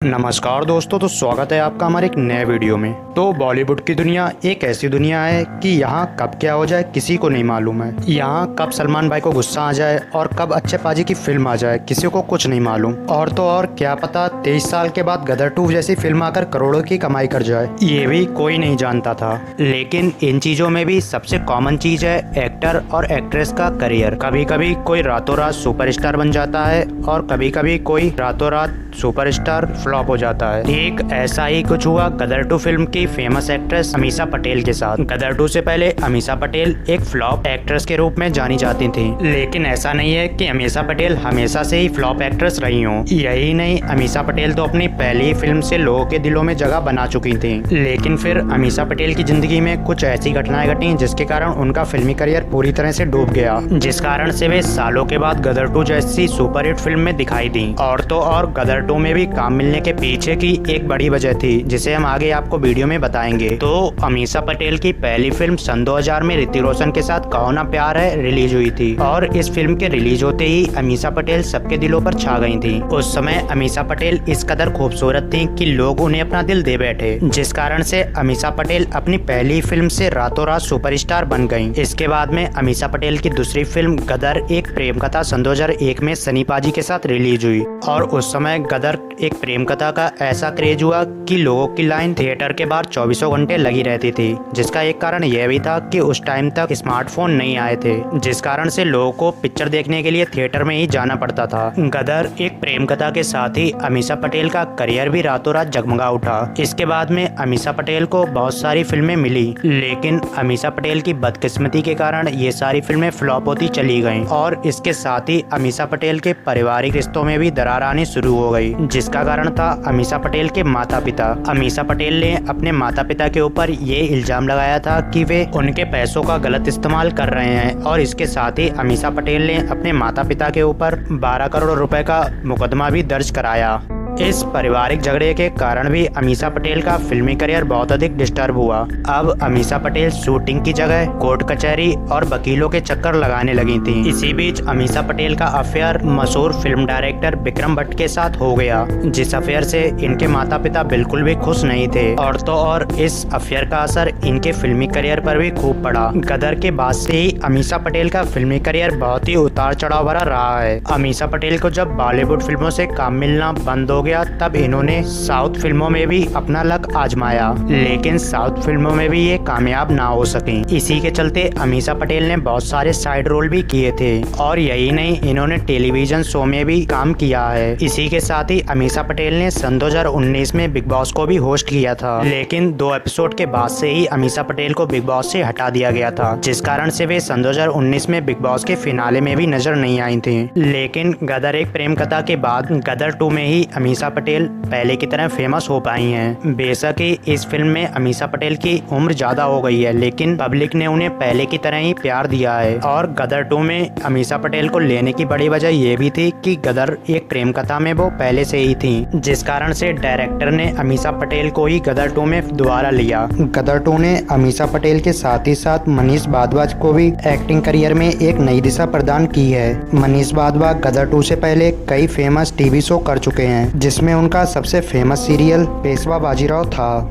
नमस्कार दोस्तों, तो स्वागत है आपका हमारे एक नए वीडियो में। तो बॉलीवुड की दुनिया एक ऐसी दुनिया है कि यहाँ कब क्या हो जाए किसी को नहीं मालूम है। यहाँ कब सलमान भाई को गुस्सा आ जाए और कब अच्छे पाजी की फिल्म आ जाए किसी को कुछ नहीं मालूम। और तो और क्या पता 23 साल के बाद गदर 2 जैसी फिल्म आकर करोड़ों की कमाई कर जाए, ये भी कोई नहीं जानता था। लेकिन इन चीजों में भी सबसे कॉमन चीज है एक्टर और एक्ट्रेस का करियर। कभी कभी कोई रातों रात सुपरस्टार बन जाता है और कभी कभी कोई रातों रात सुपरस्टार फ्लॉप हो जाता है। ठीक ऐसा ही कुछ हुआ गदर 2 फिल्म की फेमस एक्ट्रेस अमीषा पटेल के साथ। गदर 2 से पहले अमीषा पटेल एक फ्लॉप एक्ट्रेस के रूप में जानी जाती थी, लेकिन ऐसा नहीं है कि अमीषा पटेल हमेशा से ही फ्लॉप एक्ट्रेस रही हो। यही नहीं, अमीषा पटेल तो अपनी पहली फिल्म से लोगों के दिलों में जगह बना चुकी थी। लेकिन फिर अमीषा पटेल की जिंदगी में कुछ ऐसी घटनाएं घटी जिसके कारण उनका फिल्मी करियर पूरी तरह से डूब गया, जिस कारण से वे सालों के बाद गदर 2 जैसी सुपरहिट फिल्म में दिखाई दी। और तो और गदर 2 में भी काम मिलने के पीछे की एक बड़ी वजह थी, जिसे हम आगे आपको वीडियो में बताएंगे। तो अमीषा पटेल की पहली फिल्म सन 2000 में ऋतिक रोशन के साथ कहो ना प्यार है रिलीज हुई थी, और इस फिल्म के रिलीज होते ही अमीषा पटेल सबके दिलों पर छा गई थी। उस समय अमीषा पटेल इस कदर खूबसूरत थी कि लोग उन्हें अपना दिल दे बैठे, जिस कारण से अमीषा पटेल अपनी पहली फिल्म से रातों रात सुपरस्टार बन गयी। इसके बाद में अमीषा पटेल की दूसरी फिल्म गदर एक प्रेम कथा सन 2001 में सनी पाजी के साथ रिलीज हुई, और उस समय गदर एक प्रेम कथा का ऐसा क्रेज हुआ कि लोगों की लाइन थिएटर के बाहर 24 घंटे लगी रहती थी, जिसका एक कारण यह भी था कि उस टाइम तक स्मार्टफोन नहीं आए थे, जिस कारण से लोगों को पिक्चर देखने के लिए थिएटर में ही जाना पड़ता था। गदर एक प्रेम कथा के साथ ही अमीषा पटेल का करियर भी रातों रात जगमगा उठा। इसके बाद में अमीषा पटेल को बहुत सारी फिल्में मिली, लेकिन अमीषा पटेल की बदकिस्मती के कारण ये सारी फिल्में फ्लॉप होती चली गयी, और इसके साथ ही अमीषा पटेल के पारिवारिक रिश्तों में भी दरार आनी शुरू हो गई, जिसका कारण था अमीषा पटेल के माता पिता। अमीषा पटेल ने अपने माता पिता के ऊपर ये इल्जाम लगाया था कि वे उनके पैसों का गलत इस्तेमाल कर रहे हैं, और इसके साथ ही अमीषा पटेल ने अपने माता पिता के ऊपर 12 करोड़ रुपए का मुकदमा भी दर्ज कराया। इस पारिवारिक झगड़े के कारण भी अमीषा पटेल का फिल्मी करियर बहुत अधिक डिस्टर्ब हुआ। अब अमीषा पटेल शूटिंग की जगह कोर्ट कचहरी और वकीलों के चक्कर लगाने लगी थी। इसी बीच अमीषा पटेल का अफेयर मशहूर फिल्म डायरेक्टर विक्रम भट्ट के साथ हो गया, जिस अफेयर से इनके माता पिता बिल्कुल भी खुश नहीं थे, और तो और इस अफेयर का असर इनके फिल्मी करियर पर भी खूब पड़ा। गदर के बाद से ही अमीषा पटेल का फिल्मी करियर बहुत ही उतार चढ़ाव भरा रहा है। अमीषा पटेल को जब बॉलीवुड फिल्मों से काम मिलना बंद हो गया, तब इन्होंने साउथ फिल्मों में भी अपना लक आजमाया, लेकिन साउथ फिल्मों में भी ये कामयाब ना हो सकी। इसी के चलते अमीषा पटेल ने बहुत सारे साइड रोल भी किए थे, और यही नहीं, इन्होंने टेलीविजन शो में भी काम किया है। इसी के साथ ही अमीषा पटेल ने सन 2019 में बिग बॉस को भी होस्ट किया था, लेकिन 2 एपिसोड के बाद से ही अमीषा पटेल को बिग बॉस से हटा दिया गया था, जिस कारण से वे सन 2019 में बिग बॉस के फिनाले में भी नजर नहीं आई थी। लेकिन गदर एक प्रेम कथा के बाद गदर 2 में ही अमीषा पटेल पहले की तरह फेमस हो पाई हैं। बेशक ही इस फिल्म में अमीषा पटेल की उम्र ज्यादा हो गई है, लेकिन पब्लिक ने उन्हें पहले की तरह ही प्यार दिया है। और गदर 2 में अमीषा पटेल को लेने की बड़ी वजह ये भी थी कि गदर एक प्रेम कथा में वो पहले से ही थी, जिस कारण से डायरेक्टर ने अमीषा पटेल को ही गदर 2 में दोबारा लिया। गदर 2 ने अमीषा पटेल के साथ ही साथ मनीष भारद्वाज को भी एक्टिंग करियर में एक नई दिशा प्रदान की है। मनीष भारद्वाज गदर 2 से पहले कई फेमस टीवी शो कर चुके हैं, जिसमें उनका सबसे फेमस सीरियल पेशवा बाजीराव था।